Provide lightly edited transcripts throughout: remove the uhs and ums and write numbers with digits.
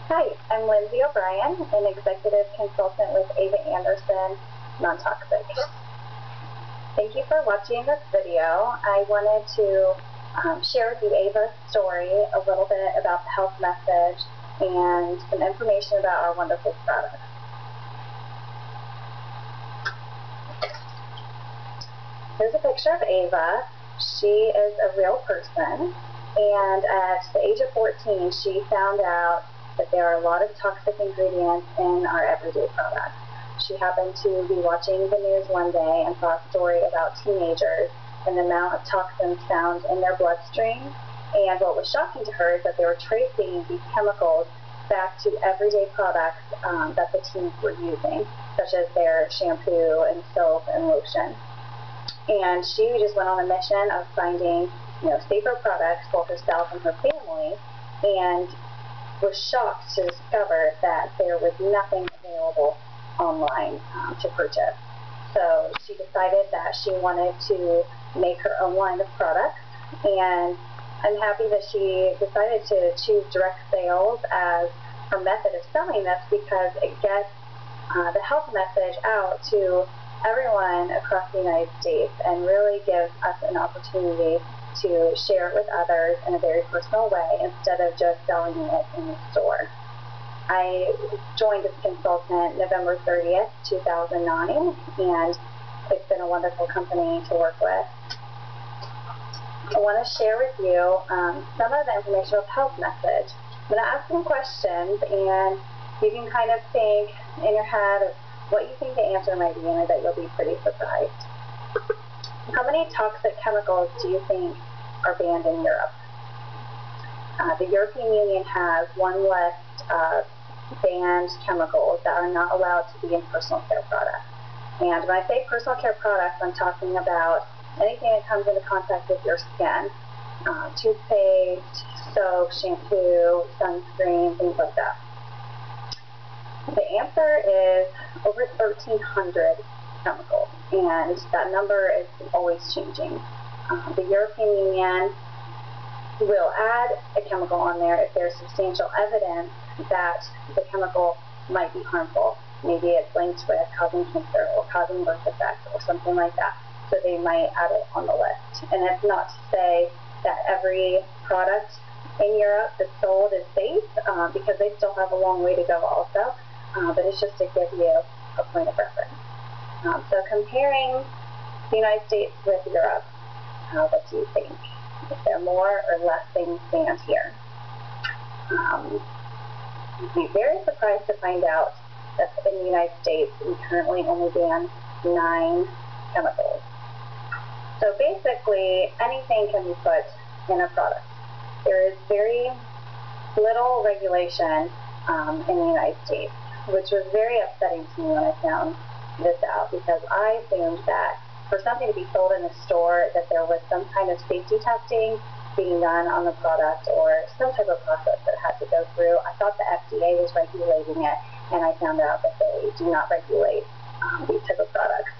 Hi, I'm Lyndsi O'Brien, an executive consultant with Ava Anderson Non-Toxic. Thank you for watching this video. I wanted to share with you Ava's story, a little bit about the health message, and some information about our wonderful products. Here's a picture of Ava. She is a real person, and at the age of 14, she found out that there are a lot of toxic ingredients in our everyday products. She happened to be watching the news one day and saw a story about teenagers and the amount of toxins found in their bloodstream. And what was shocking to her is that they were tracing these chemicals back to everyday products that the teens were using, such as their shampoo and soap and lotion. And she just went on a mission of finding, safer products for herself and her family, and was shocked to discover that there was nothing available online to purchase. So she decided that she wanted to make her own line of products, and I'm happy that she decided to choose direct sales as her method of selling this, because it gets the health message out to everyone across the United States and really gives us an opportunity to share it with others in a very personal way instead of just selling it in the store. I joined as a consultant November 30th, 2009, and it's been a wonderful company to work with. I want to share with you some of the information of the health message. I'm going to ask some questions, and you can kind of think in your head of what you think the answer might be, and I bet you'll be pretty surprised. How many toxic chemicals do you think are banned in Europe? The European Union has one list of banned chemicals that are not allowed to be in personal care products. And when I say personal care products, I'm talking about anything that comes into contact with your skin. Toothpaste, soap, shampoo, sunscreen, things like that. The answer is over 1,300 chemicals, and that number is always changing. The European Union will add a chemical on there if there's substantial evidence that the chemical might be harmful. Maybe it's linked with causing cancer or causing birth defects or something like that, so they might add it on the list. And it's not to say that every product in Europe that's sold is safe, because they still have a long way to go also, but it's just to give you a point of reference. So comparing the United States with Europe, what do you think? Is there more or less things banned here? You'd be very surprised to find out that in the United States, we currently only ban 9 chemicals. So basically, anything can be put in a product. There is very little regulation in the United States, which was very upsetting to me when I found this out, because I assumed that for something to be sold in a store, that there was some kind of safety testing being done on the product or some type of process that had to go through. I thought the FDA was regulating it, and I found out that they do not regulate these type of products.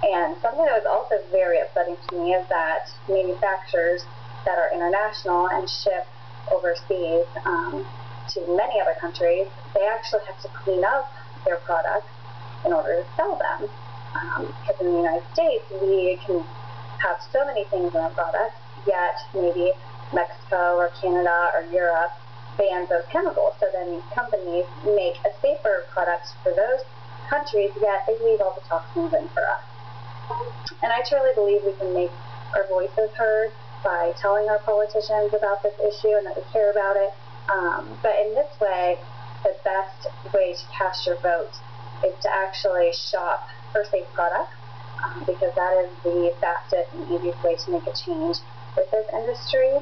And something that was also very upsetting to me is that manufacturers that are international and ship overseas to many other countries, they actually have to clean up their products in order to sell them. Because in the United States, we can have so many things in our products, yet maybe Mexico or Canada or Europe bans those chemicals. So then these companies make a safer product for those countries, yet they leave all the toxins in for us. And I truly believe we can make our voices heard by telling our politicians about this issue and that we care about it. But in this way, the best way to cast your vote is to actually shop for safe products, because that is the fastest and easiest way to make a change with this industry.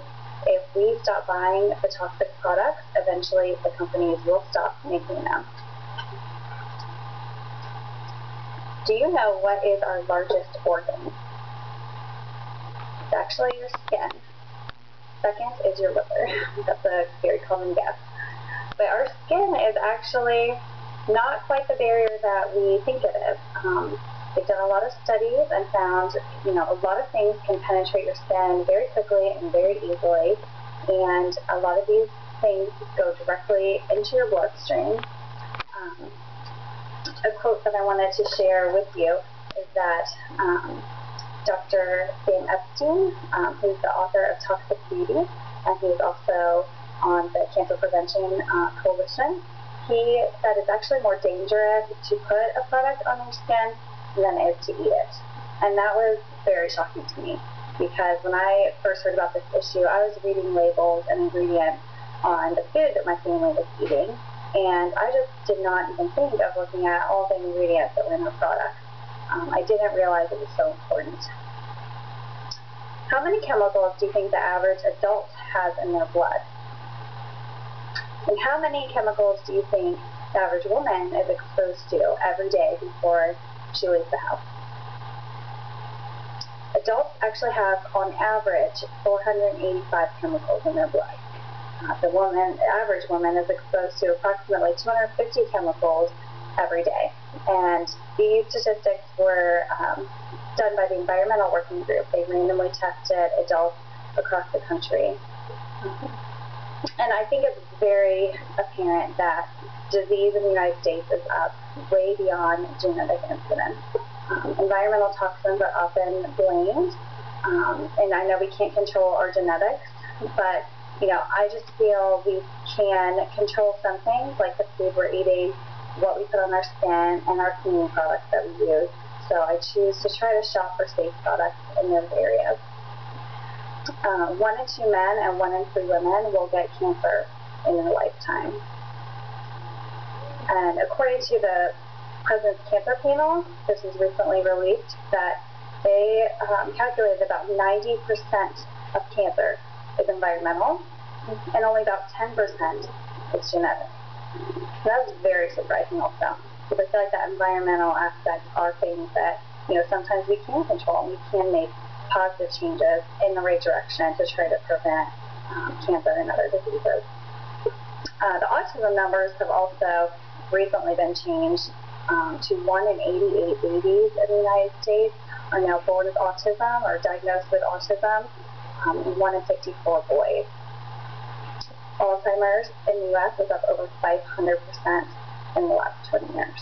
If we stop buying the toxic products, eventually the companies will stop making them. Do you know what is our largest organ? It's actually your skin. Second is your liver. That's a very common guess. But our skin is actually not quite the barrier that we think it is. They've done a lot of studies and found, a lot of things can penetrate your skin very quickly and very easily. And a lot of these things go directly into your bloodstream. A quote that I wanted to share with you is that Dr. Sam Epstein, who's the author of Toxic Beauty, and he's also on the Cancer Prevention Coalition, he said it's actually more dangerous to put a product on your skin than it is to eat it. And that was very shocking to me, because when I first heard about this issue, I was reading labels and ingredients on the food that my family was eating, and I just did not even think of looking at all the ingredients that were in the product. I didn't realize it was so important. How many chemicals do you think the average adult has in their blood? And how many chemicals do you think the average woman is exposed to every day before she leaves the house? Adults actually have, on average, 485 chemicals in their blood. The average woman is exposed to approximately 250 chemicals every day. And these statistics were done by the Environmental Working Group. They randomly tested adults across the country. And I think it's very apparent that disease in the United States is up way beyond genetic incidence. Environmental toxins are often blamed, and I know we can't control our genetics, but I just feel we can control some things, like the food we're eating, what we put on our skin, and our cleaning products that we use. So I choose to try to shop for safe products in those areas. 1 in 2 men and 1 in 3 women will get cancer in their lifetime. And according to the President's Cancer Panel, this was recently released, that they calculated about 90% of cancer is environmental, and only about 10% is genetic. So that's very surprising also, because I feel like that environmental aspect are things that, sometimes we can control, and we can make positive changes in the right direction to try to prevent cancer and other diseases. The autism numbers have also recently been changed to 1 in 88 babies in the United States are now born with autism or diagnosed with autism, and 1 in 54 boys. Alzheimer's in the U.S. is up over 500% in the last 20 years.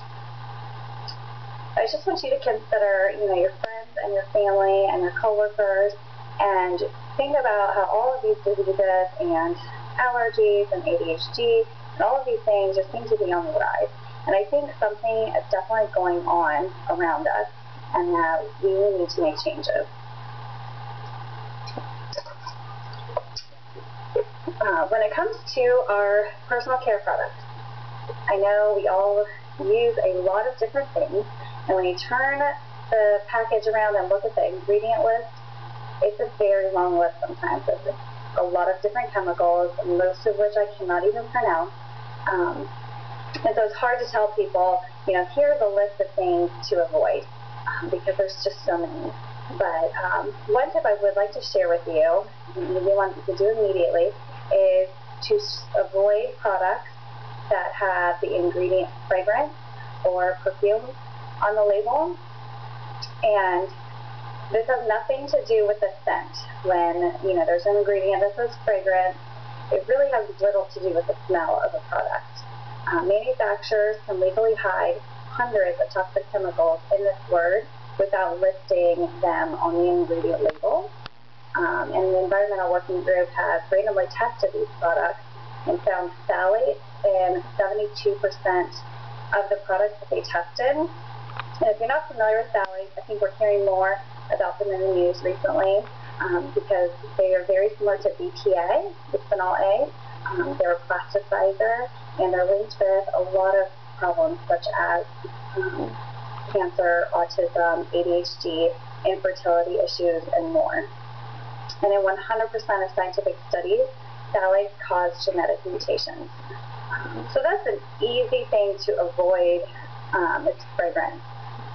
I just want you to consider, your friends and your family and your coworkers, and think about how all of these diseases and allergies and ADHD and all of these things just seem to be on the rise. And I think something is definitely going on around us, and that we need to make changes. When it comes to our personal care products, I know we all use a lot of different things, and when you turn the package around and look at the ingredient list, it's a very long list sometimes. It's a lot of different chemicals, most of which I cannot even pronounce. And so it's hard to tell people, here's a list of things to avoid, because there's just so many. But one tip I would like to share with you, and maybe one you can do immediately, is to avoid products that have the ingredient fragrance or perfume on the label. And this has nothing to do with the scent. When, there's an ingredient that says fragrance, it really has little to do with the smell of a product. Manufacturers can legally hide hundreds of toxic chemicals in this word without listing them on the ingredient label. And the Environmental Working Group has randomly tested these products and found phthalates in 72% of the products that they tested. And if you're not familiar with phthalates, I think we're hearing more about them in the news recently, because they are very similar to BPA, bisphenol A. They're a plasticizer, and they're linked with a lot of problems such as cancer, autism, ADHD, infertility issues, and more. And in 100% of scientific studies, phthalates cause genetic mutations. So that's an easy thing to avoid. It's fragrance.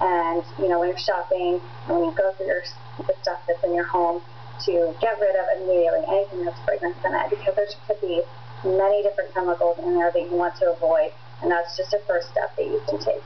And, when you're shopping, when you go through the stuff that's in your home, to get rid of immediately anything that's fragrance in it, because there could be many different chemicals in there that you want to avoid, and that's just a first step that you can take.